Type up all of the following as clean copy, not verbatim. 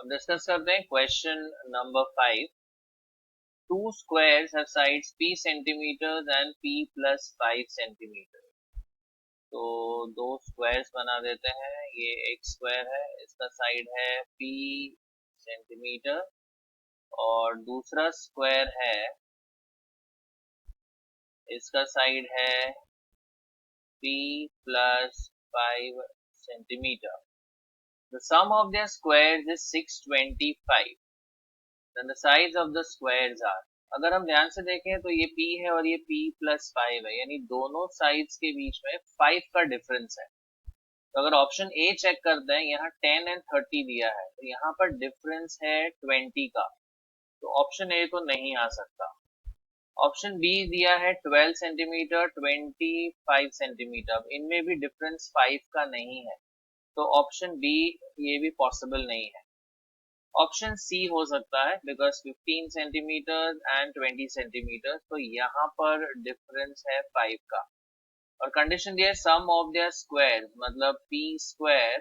अब डिस्कस करते हैं question number 5. Two squares have sides p centimetres and p plus 5 centimetre. तो दो स्क्वायर्स बना देते हैं. ये एक स्क्वायर है, इसका साइड है p सेंटीमीटर और दूसरा स्क्वायर है, इसका साइड है p plus 5 centimetre. The sum of their squares is 625. Then the sides of the squares are. अगर हम ध्यान से देखें तो ये p है और ये p प्लस 5 है, यानी दोनों साइड्स के बीच में 5 का डिफरेंस है. तो अगर ऑप्शन ए चेक करते हैं, यहाँ 10 एंड 30 दिया है, तो यहाँ पर डिफरेंस है 20 का, तो ऑप्शन ए तो नहीं आ सकता. ऑप्शन बी दिया है 12 सेंटीमीटर 25 सेंटीमीटर, इनमें भी डिफरेंस 5 का नहीं है, तो ऑप्शन बी ये भी पॉसिबल नहीं है. ऑप्शन सी हो सकता है बिकॉज 15 सेंटीमीटर एंड 20 सेंटीमीटर, तो यहाँ पर डिफरेंस है 5 का. और कंडीशन दिया है सम ऑफ देयर स्क्वायर, मतलब p square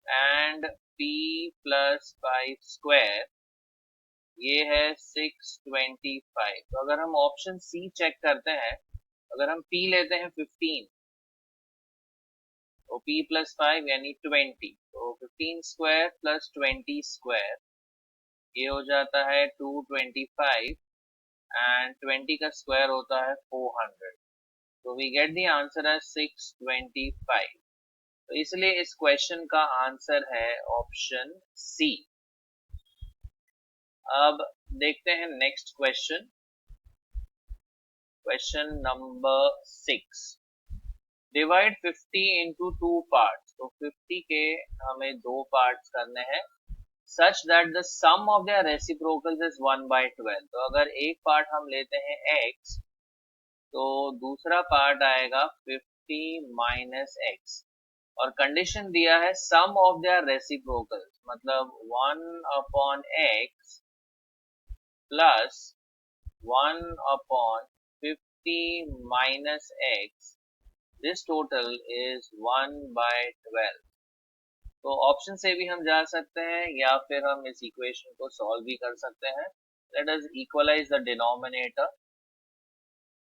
and p plus 5 square, ये है 625. तो अगर हम ऑप्शन सी चेक करते हैं, अगर हम p लेते हैं 15, तो p प्लस 5 यानी 20, तो 15 स्क्वायर प्लस 20 स्क्वायर, ये हो जाता है 225 एंड 20 का स्क्वायर होता है 400. तो वी गेट द आंसर है 625. तो इसलिए इस क्वेश्चन का आंसर है ऑप्शन सी. अब देखते हैं next question, question number 6. Divide 50 into 2 parts. तो 50 के हमें दो पार्ट्स करने हैं, such that the sum of their reciprocals is 1/12. तो अगर एक पार्ट हम लेते हैं x, तो दूसरा पार्ट आएगा 50 माइनस x, और कंडीशन दिया है सम ऑफ देयर रेसिप्रोकल्स, मतलब 1/x plus 1/50 minus x, this total is 1/12. तो ऑप्शन से भी हम जा सकते हैं या फिर हम इस इक्वेशन को सॉल्व भी कर सकते हैं. Let us equalise the denominator.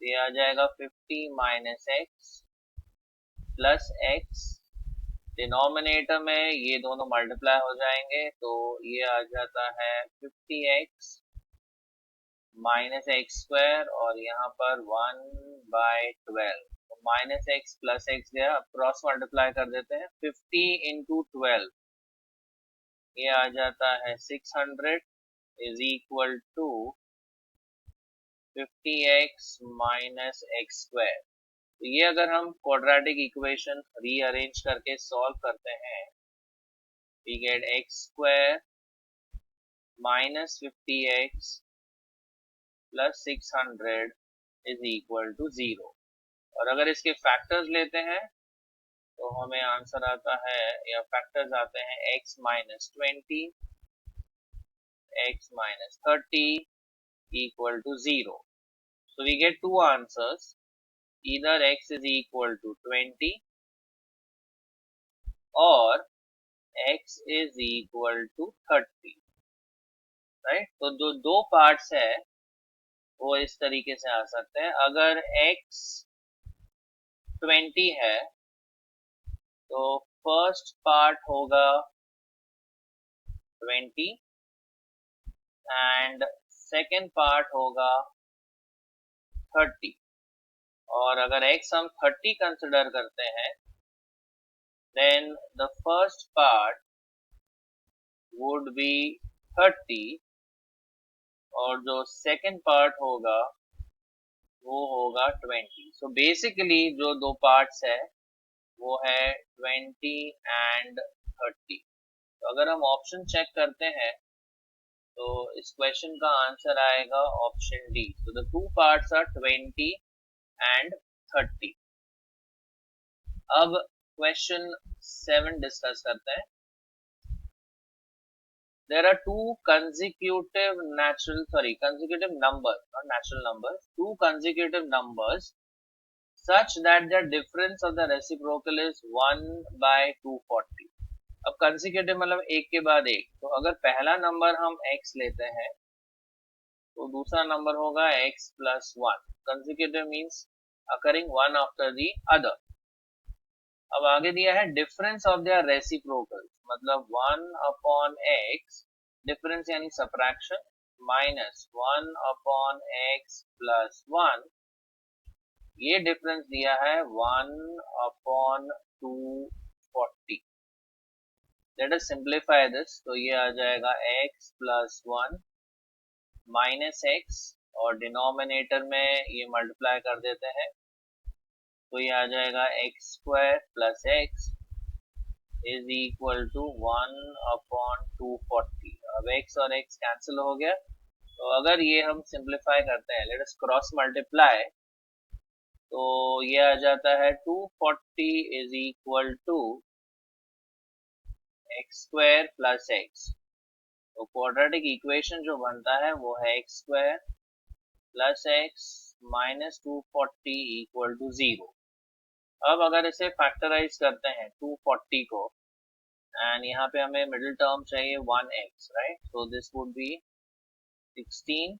ये आ जाएगा 50 minus X plus X, denominator में ये दोनों मल्टीप्लाई हो जाएंगे, तो ये आ जाता है 50x माइनस एक्स स्क्वायर और यहाँ पर 1/12. माइनस एक्स प्लस एक्स गया, क्रॉस मल्टीप्लाई कर देते हैं. 50 इंटू 12, ये आ जाता है 600 is equal to 50x minus x square. तो ये अगर हम क्वाड्रेटिक इक्वेशन रीअरेंज करके सॉल्व करते हैं, we get x square minus 50x plus 600 is equal to 0. और अगर इसके फैक्टर्स लेते हैं तो हमें आंसर आता है, या फैक्टर्स आते हैं x minus 20, x minus 30 equal to 0. So we get two answers. Either x is equal to 20 or x is equal to 30. Right? तो जो दो पार्ट्स है वो इस तरीके से आ सकते हैं. अगर x 20 है तो फर्स्ट पार्ट होगा 20 एंड सेकेंड पार्ट होगा 30. और अगर x हम 30 कंसिडर करते हैं, then the first part would be 30 और जो सेकेंड पार्ट होगा वो होगा 20. So basically जो दो पार्ट्स है वो है 20 and 30. तो अगर हम ऑप्शन चेक करते हैं तो इस क्वेश्चन का आंसर आएगा option D. So the two parts are 20 and 30. अब क्वेश्चन 7 डिस्कस करते हैं. There are two consecutive numbers, not natural numbers, two consecutive numbers such that the difference of the reciprocal is 1/240. अब consecutive मतलब एक के बाद एक, तो अगर पहला नंबर हम x लेते हैं तो दूसरा नंबर होगा x plus 1. Consecutive means occurring one after the other. अब आगे दिया है डिफरेंस ऑफ देयर रेसिप्रोकल, मतलब 1 अपॉन x, डिफरेंस यानी subtraction, minus 1 upon x plus 1, ये डिफरेंस दिया है 1 upon 240. Let us simplify this. तो ये आ जाएगा x प्लस 1 माइनस x, और डिनोमिनेटर में ये मल्टीप्लाई कर देते हैं, तो ये आ जाएगा x square plus x is equal to 1 upon 240. अब x और x कैंसिल हो गया, तो अगर ये हम सिंप्लीफाई करते हैं, लेट अस क्रॉस मल्टीप्लाई, तो ये आ जाता है 240 is equal to x square plus x. तो क्वाड्रेटिक इक्वेशन जो बनता है वो है x square plus x minus 240 equal to 0. अब अगर इसे फैक्टराइज करते हैं 240 को, एंड यहाँ पे हमें मिडिल टर्म चाहिए 1x, right? So this would be 16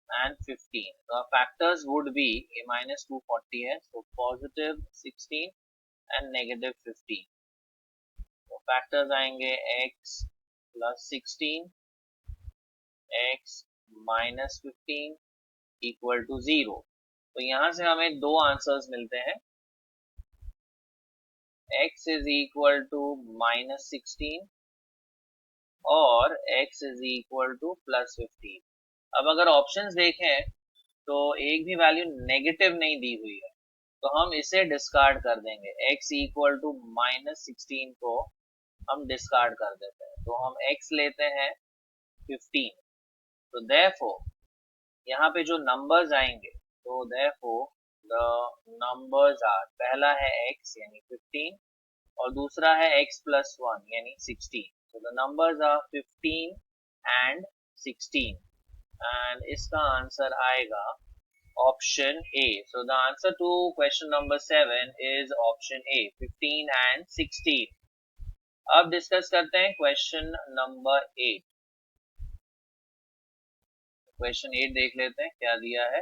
and 15. The factors would be a minus 240 है, so positive 16 and negative 15. तो फैक्टर्स आएंगे x plus 16, x minus 15 equal to 0. तो यहाँ से हमें दो आंसर्स मिलते हैं, x is equal to minus 16 और x is equal to plus 15. अब अगर ऑप्शंस देखें तो एक भी वैल्यू नेगेटिव नहीं दी हुई है, तो हम इसे डिस्कार्ड कर देंगे. x इक्वल टू माइनस 16 को हम डिस्कार्ड कर देते हैं, तो हम x लेते हैं 15. तो therefore यहाँ पे जो नंबर्स आएंगे, तो therefore the numbers are, पहला है x यानी 15 और दूसरा है x plus 1 यानी 16. so the numbers are 15 and 16 and इसका आंसर आएगा option A. So the answer to question number 7 is option A, 15 and 16. अब डिस्कस करते हैं क्वेश्चन नंबर 8. क्वेश्चन 8 देख लेते हैं क्या दिया है.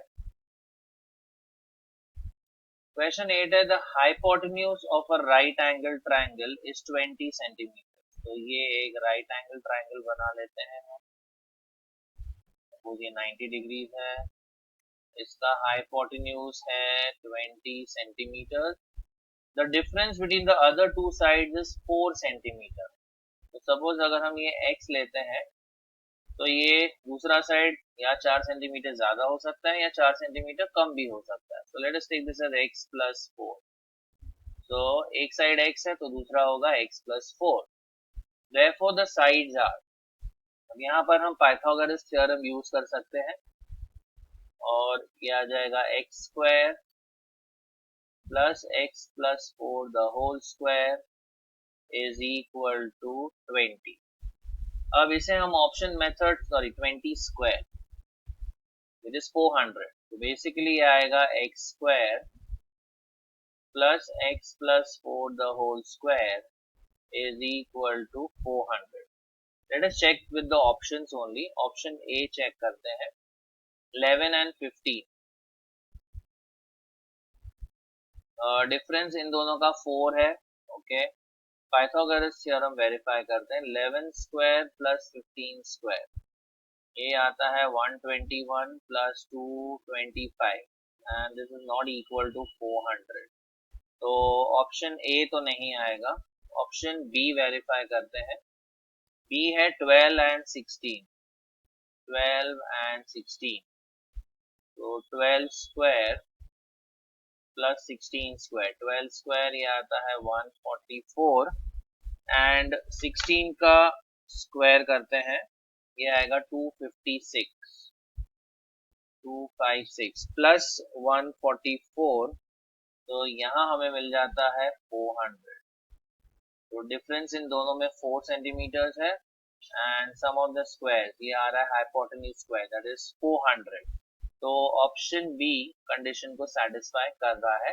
क्वेश्चन 8 है the hypotenuse of a right angle triangle is 20 centimetre. तो ये एक राइट एंगल ट्रायंगल बना लेते हैं हम. ये 90 डिग्रीज है, इसका हाइपोटेन्यूज है 20 centimetre. The difference between the other two sides is 4 centimetre. तो सपोज अगर हम ये x लेते हैं तो ये दूसरा साइड या 4 सेंटीमीटर ज्यादा हो सकता है या 4 सेंटीमीटर कम भी हो सकता है. So let us take this as x plus 4. So एक साइड x है तो दूसरा होगा x plus 4. Therefore the sides are, अब यहाँ पर हम पाइथागोरस थ्योरम यूज कर सकते हैं और ये आ जाएगा x square plus x plus 4 the whole square is equal to 20. अब इसे हम option method 20 square which is 400. तो बेसिकली आएगा x square plus x plus 4 the whole square is equal to 400. Let us check with the options only. Option A check करते हैं, 11 and 15. Difference in दोनों का 4 है. ओके, पाइथागोरस थ्योरम वेरीफाई करते हैं. 11 square plus 15 square, ये आता है 121 plus 225 and this is not equal to 400. तो ऑप्शन ए तो नहीं आएगा. ऑप्शन बी वेरीफाई करते हैं. बी है 12 and 16. 12 and 16, तो 12 स्क्वायर प्लस 16 स्क्वायर, 12 स्क्वायर ये आता है 144 एंड 16 का स्क्वायर करते हैं, ये आएगा 256 प्लस 144, तो यहाँ हमें मिल जाता है 400. तो डिफरेंस इन दोनों में 4 सेंटीमीटर है and sum of the square ये आ रहा है हाइपोटेन्यूज स्क्वायर दैट इज 400. तो ऑप्शन बी कंडीशन को सेटिस्फाई कर रहा है.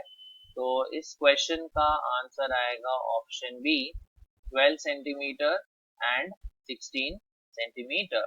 तो इस क्वेश्चन का आंसर आएगा option B 12 centimeter and 16 centimeter.